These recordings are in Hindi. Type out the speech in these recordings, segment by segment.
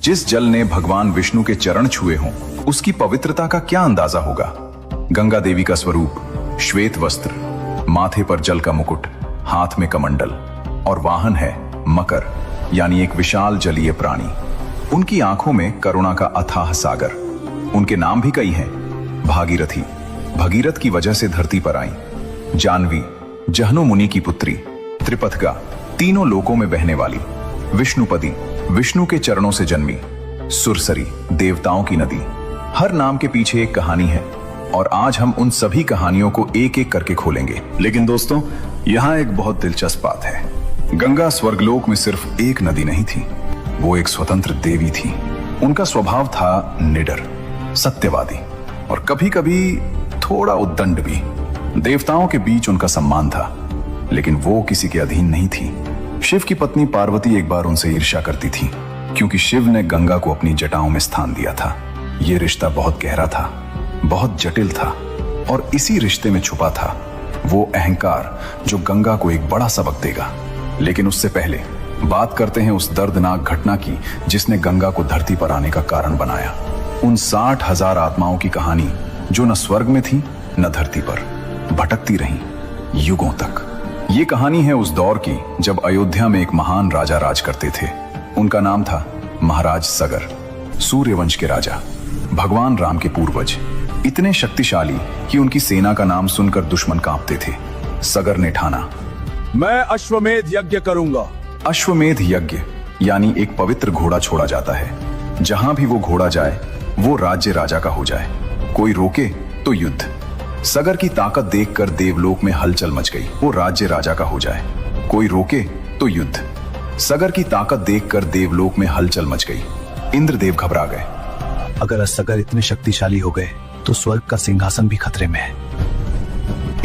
जिस जल ने भगवान विष्णु के चरण छुए हों, उसकी पवित्रता का क्या अंदाजा होगा। गंगा देवी का स्वरूप श्वेत वस्त्र, माथे पर जल का मुकुट, हाथ में कमंडल और वाहन है मकर यानी एक विशाल जलीय प्राणी। उनकी आंखों में करुणा का अथाह सागर। उनके नाम भी कई हैं। भागीरथी, भगीरथ की वजह से धरती पर आई। जानवी, जहनु मुनि की पुत्री। त्रिपथगा, तीनों लोकों में बहने वाली। विष्णुपदी, विष्णु के चरणों से जन्मी। सुरसरी, देवताओं की नदी। हर नाम के पीछे एक कहानी है और आज हम उन सभी कहानियों को एक एक करके खोलेंगे। लेकिन दोस्तों, यहाँ एक बहुत दिलचस्प बात है। गंगा स्वर्गलोक में सिर्फ एक नदी नहीं थी, वो एक स्वतंत्र देवी थी। उनका स्वभाव था निडर, सत्यवादी और कभी कभी थोड़ा उद्दंड भी। देवताओं के बीच उनका सम्मान था, लेकिन वो किसी के अधीन नहीं थी। शिव की पत्नी पार्वती एक बार उनसे ईर्ष्या करती थी, क्योंकि शिव ने गंगा को अपनी जटाओं में स्थान दिया था। ये रिश्ता बहुत गहरा था, बहुत जटिल था और इसी रिश्ते में छुपा था वो अहंकार जो गंगा को एक बड़ा सबक देगा। लेकिन उससे पहले बात करते हैं उस दर्दनाक घटना की जिसने गंगा को धरती पर आने का कारण बनाया। उन 60,000 आत्माओं की कहानी जो न स्वर्ग में थी न धरती पर, भटकती रहीं युगों तक। ये कहानी है उस दौर की जब अयोध्या में एक महान राजा राज करते थे। उनका नाम था महाराज सगर, सूर्यवंश के राजा, भगवान राम के पूर्वज। इतने शक्तिशाली कि उनकी सेना का नाम सुनकर दुश्मन कांपते थे। सगर ने ठाना, मैं अश्वमेध यज्ञ करूंगा। अश्वमेध यज्ञ यानी एक पवित्र घोड़ा छोड़ा जाता है। जहां भी वो घोड़ा जाए वो राज्य राजा का हो जाए। कोई रोके तो युद्ध। सगर की ताकत देखकर देवलोक में हलचल मच गई। वो राज्य राजा का हो जाए, कोई रोके तो युद्ध। सगर की ताकत देखकर देवलोक में हलचल मच गई। इंद्रदेव घबरा गए। अगर सगर इतने शक्तिशाली हो गए तो स्वर्ग का सिंहासन भी खतरे में है।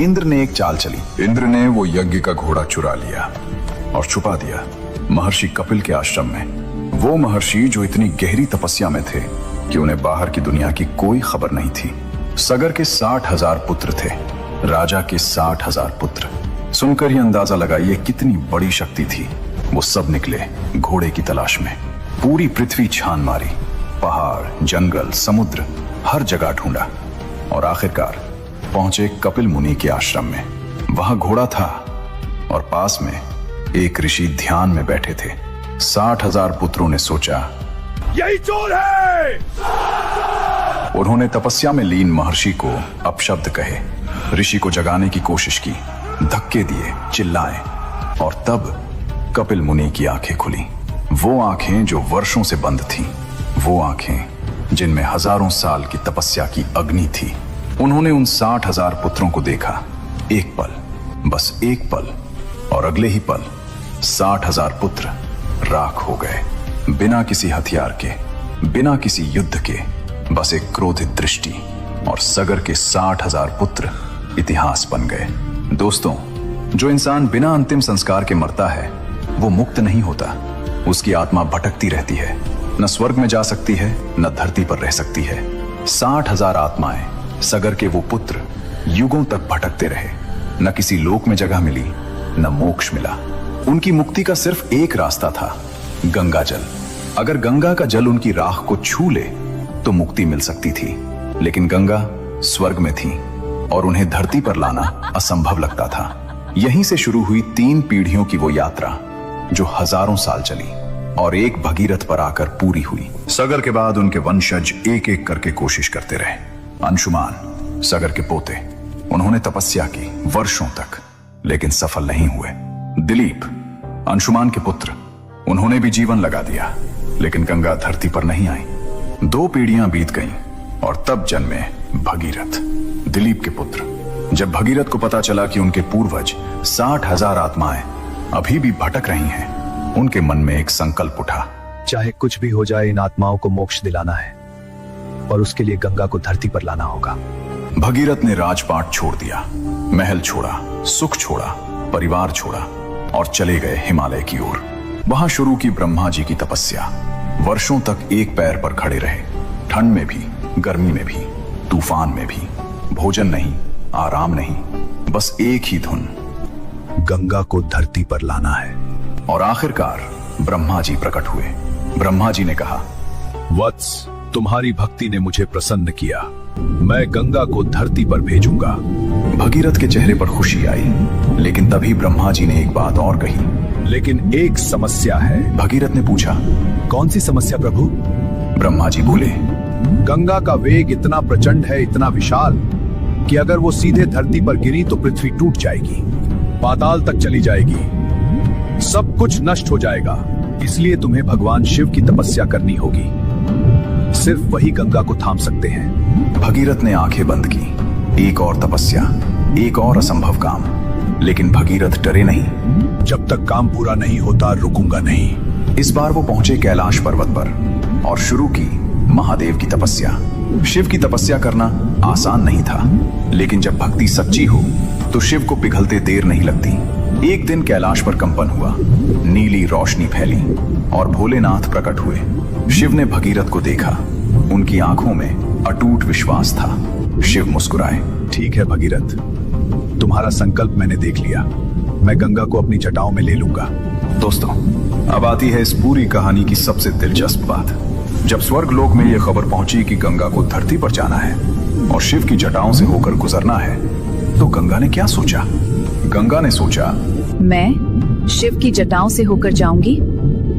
इंद्र ने एक चाल चली। इंद्र ने वो यज्ञ का घोड़ा चुरा लिया और छुपा दिया महर्षि कपिल के आश्रम में। वो महर्षि जो इतनी गहरी तपस्या में थे कि उन्हें बाहर की दुनिया की कोई खबर नहीं थी। सगर के 60,000 पुत्र थे, राजा के 60,000 पुत्र। सुनकर ही अंदाजा लगाइए कितनी बड़ी शक्ति थी। वो सब निकले घोड़े की तलाश में। पूरी पृथ्वी छान मारी, पहाड़, जंगल, समुद्र, हर जगह ढूंढा और आखिरकार पहुंचे कपिल मुनि के आश्रम में। वहां घोड़ा था और पास में एक ऋषि ध्यान में बैठे थे। 60,000 पुत्रों ने सोचा, यही चोर है। उन्होंने तपस्या में लीन महर्षि को अपशब्द कहे, ऋषि को जगाने की कोशिश की, धक्के दिए, चिल्लाए और तब कपिल मुनि की आंखें खुली। वो आंखें जो वर्षों से बंद थीं, वो आंखें जिनमें हजारों साल की तपस्या की अग्नि थी। उन्होंने उन 60,000 पुत्रों को देखा। एक पल, बस एक पल, और अगले ही पल 60,000 पुत्र राख हो गए। बिना किसी हथियार के, बिना किसी युद्ध के, बस एक क्रोधित दृष्टि और सगर के 60,000 पुत्र इतिहास बन गए। दोस्तों, जो इंसान बिना अंतिम संस्कार के मरता है वो मुक्त नहीं होता। उसकी आत्मा भटकती रहती है, न स्वर्ग में जा सकती है न धरती पर रह सकती है। 60,000 आत्माएं, सगर के वो पुत्र युगों तक भटकते रहे। न किसी लोक में जगह मिली न मोक्ष मिला। उनकी मुक्ति का सिर्फ एक रास्ता था, गंगा जल। अगर गंगा का जल उनकी राख को छू ले तो मुक्ति मिल सकती थी, लेकिन गंगा स्वर्ग में थी और उन्हें धरती पर लाना असंभव लगता था। यहीं से शुरू हुई 3 पीढ़ियों की वो यात्रा जो हजारों साल चली और एक भगीरथ पर आकर पूरी हुई। सगर के बाद उनके वंशज एक एक करके कोशिश करते रहे। अंशुमान, सगर के पोते, उन्होंने तपस्या की वर्षों तक, लेकिन सफल नहीं हुए। दिलीप, अंशुमान के पुत्र, उन्होंने भी जीवन लगा दिया, लेकिन गंगा धरती पर नहीं आई। 2 पीढ़ियां बीत गईं और तब जन्मे भगीरथ, दिलीप के पुत्र। जब भगीरथ को पता चला कि उनके पूर्वज 60,000 आत्माएं अभी भी भटक रही हैं, उनके मन में एक संकल्प उठा। चाहे कुछ भी हो जाए, इन आत्माओं को मोक्ष दिलाना है और उसके लिए गंगा को धरती पर लाना होगा। भगीरथ ने राजपाट छोड़ दिया, महल छोड़ा, सुख छोड़ा, परिवार छोड़ा और चले गए हिमालय की ओर। वहां शुरू की ब्रह्मा जी की तपस्या। वर्षों तक एक पैर पर खड़े रहे, ठंड में भी, गर्मी में भी, तूफान में भी। भोजन नहीं, आराम नहीं, बस एक ही धुन, गंगा को धरती पर लाना है। और आखिरकार ब्रह्मा जी प्रकट हुए। ब्रह्मा जी ने कहा, वत्स, तुम्हारी भक्ति ने मुझे प्रसन्न किया। मैं गंगा को धरती पर भेजूंगा। भगीरथ के चेहरे पर खुशी आई, लेकिन तभी ब्रह्मा जी ने एक बात और कही। लेकिन एक समस्या है। भगीरथ ने पूछा। कौन सी समस्या प्रभु? ब्रह्मा जी बोले, गंगा का वेग इतना प्रचंड है, इतना विशाल, कि अगर वो सीधे धरती पर गिरी तो पृथ्वी टूट जाएगी, पाताल तक चली जाएगी, सब कुछ नष्ट हो जाएगा। इसलिए तुम्हें भगवान शिव की तपस्या करनी होगी। सिर्फ वही गंगा को थाम सकते हैं। भगीरथ ने आंखें बंद की। एक और तपस्या, एक और असंभव काम। लेकिन भगीरथ डरे नहीं। जब तक काम पूरा नहीं होता रुकूंगा नहीं। इस बार वो पहुंचे कैलाश पर्वत पर और शुरू की महादेव की तपस्या। शिव की तपस्या करना आसान नहीं था, लेकिन जब भक्ति सच्ची हो तो शिव को पिघलते देर नहीं लगती। एक दिन कैलाश पर कंपन हुआ, नीली रोशनी फैली और भोलेनाथ प्रकट हुए। शिव ने भगीरथ को देखा। उनकी आंखों में अटूट विश्वास था। शिव मुस्कुराए। ठीक है भगीरथ, तुम्हारा संकल्प मैंने देख लिया। मैं गंगा को अपनी जटाओं में ले लूंगा। दोस्तों, अब आती है इस पूरी कहानी की सबसे दिलचस्प बात। जब स्वर्ग लोक में यह खबर पहुंची कि गंगा को धरती पर जाना है और शिव की जटाओं से होकर गुजरना है, तो गंगा ने क्या सोचा? गंगा ने सोचा, मैं शिव की जटाओं से होकर जाऊंगी।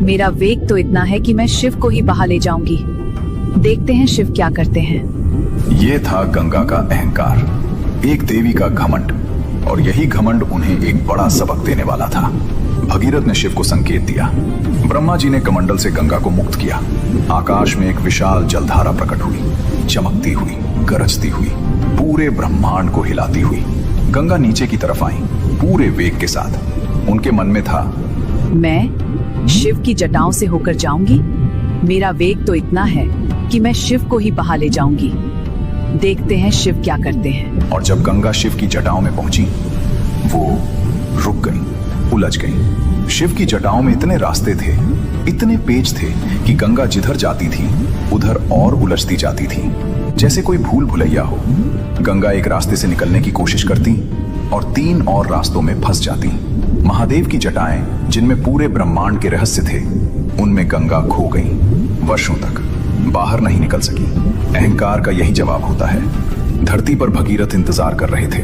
मेरा वेग तो इतना है कि मैं शिव को ही बहा ले जाऊंगी। देखते हैं शिव क्या करते हैं। ये था गंगा का अहंकार, एक देवी का घमंड, और यही घमंड उन्हें एक बड़ा सबक देने वाला था। भगीरथ ने शिव को संकेत दिया। ब्रह्मा जी ने कमंडल से गंगा को मुक्त किया। आकाश में एक विशाल जलधारा प्रकट हुई, चमकती हुई, गरजती हुई, पूरे ब्रह्मांड को हिलाती हुई। गंगा नीचे की तरफ आई, पूरे वेग के साथ। उनके मन में था, मैं शिव की जटाओं से होकर जाऊंगी। मेरा वेग तो इतना है कि मैं शिव को ही बहा ले जाऊंगी। देखते हैं शिव क्या करते हैं। और जब गंगा शिव की जटाओं में पहुंची, वो रुक गई, उलझ गई। शिव की जटाओं में इतने रास्ते थे, इतने पेच थे कि गंगा जिधर जाती थी उधर और उलझती जाती थी, जैसे कोई भूल भुलैया हो। गंगा एक रास्ते से निकलने की कोशिश करती और 3 और रास्तों में फंस जाती। महादेव की जटाएं, जिनमें पूरे ब्रह्मांड के रहस्य थे, उनमें गंगा खो गई। वर्षों तक बाहर नहीं निकल सकी। अहंकार का यही जवाब होता है। धरती पर भगीरथ इंतजार कर रहे थे,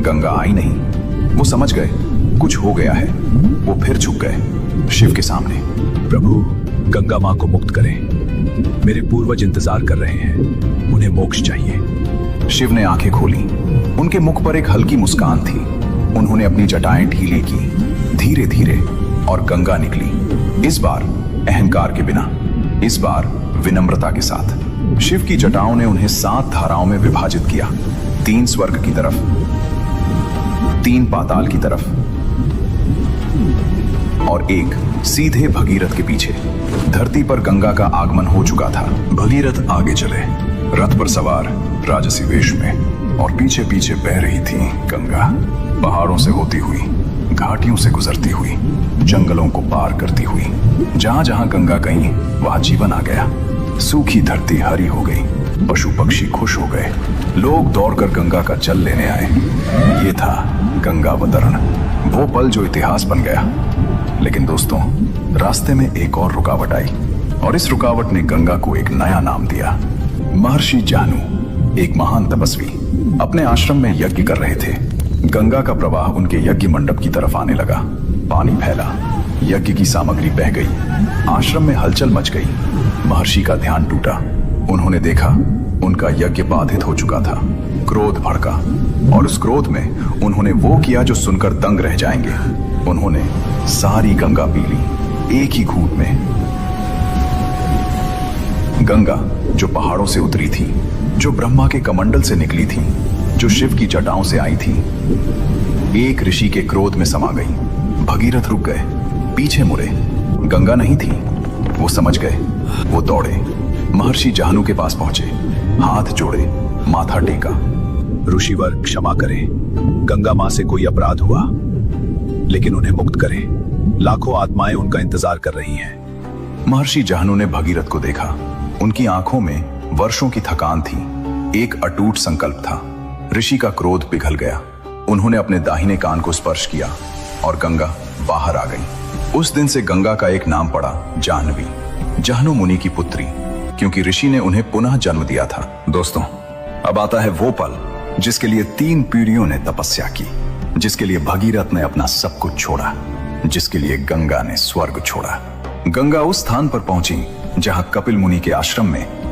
गंगा आई नहीं। वो समझ गए कुछ हो गया है। वो फिर झुक गए शिव के सामने। प्रभु, गंगा मां को मुक्त करें। मेरे पूर्वज इंतजार कर रहे हैं, उन्हें मोक्ष चाहिए। शिव ने आंखें खोली। उनके मुख पर एक हल्की मुस्कान थी। उन्होंने अपनी जटाएं ढीली की, धीरे धीरे, और गंगा निकली। इस बार अहंकार के बिना, इस बार विनम्रता के साथ। शिव की जटाओं ने उन्हें 7 धाराओं में विभाजित किया, 3 स्वर्ग की तरफ, 3 पाताल की तरफ और एक सीधे भगीरथ के पीछे। धरती पर गंगा का आगमन हो चुका था। भगीरथ आगे चले, रथ पर सवार, राजसी वेश में, और पीछे पीछे बह रही थी गंगा। पहाड़ों से होती हुई, घाटियों से गुजरती हुई, जंगलों को पार करती हुई। जहां जहां गंगा गई वहां जीवन आ गया। सूखी धरती हरी हो गई, पशु पक्षी खुश हो गए, लोग दौड़कर गंगा का जल लेने आए। ये था गंगावतरण, वो पल जो इतिहास बन गया। लेकिन दोस्तों, रास्ते में एक और रुकावट आई, और इस रुकावट ने गंगा को एक नया नाम दिया। महर्षि जाहनु, एक महान तपस्वी, अपने आश्रम में यज्ञ कर रहे थे। गंगा का प्रवाह उनके यज्ञ मंडप की तरफ आने लगा। पानी फैला, यज्ञ की सामग्री बह गई, आश्रम में हलचल मच गई। महर्षि का ध्यान टूटा। उन्होंने देखा उनका यज्ञ बाधित हो चुका था। क्रोध भड़का, और उस क्रोध में उन्होंने वो किया जो सुनकर दंग रह जाएंगे। उन्होंने सारी गंगा पी ली, एक ही घूंट में। गंगा जो पहाड़ों से उतरी थी, जो ब्रह्मा के कमंडल से निकली थी, जो शिव की जटाओं से आई थी, एक ऋषि के क्रोध में समा गई। भगीरथ रुक गए, पीछे मुड़े। गंगा नहीं थी। वो समझ गए, वो दौड़े, महर्षि जाहनु के पास पहुंचे, हाथ जोड़े, माथा टेका। ऋषिवर, क्षमा करें, गंगा मां से कोई अपराध हुआ, लेकिन उन्हें मुक्त करें। लाखों आत्माएं उनका इंतजार कर रही हैं। महर्षि जाहनु ने भगीरथ को देखा। उनकी आंखों में वर्षों की थकान थी, एक अटूट संकल्प था। ऋषि का क्रोध पिघल गया। उन्होंने अपने दाहिने कान को स्पर्श किया और गंगा बाहर आ गई। उस दिन से गंगा का एक नाम पड़ा, जाह्नवी, जाह्नु मुनि की पुत्री। क्योंकि ऋषि ने उन्हें पुनः जन्म दिया था। दोस्तों, अब आता है वो पल जिसके लिए 3 पीढ़ियों ने तपस्या की, जिसके लिए भगीरथ ने अपना सब कुछ छोड़ा, जिसके लिए गंगा ने स्वर्ग छोड़ा। गंगा उस स्थान पर पहुंची जहां कपिल मुनि के आश्रम में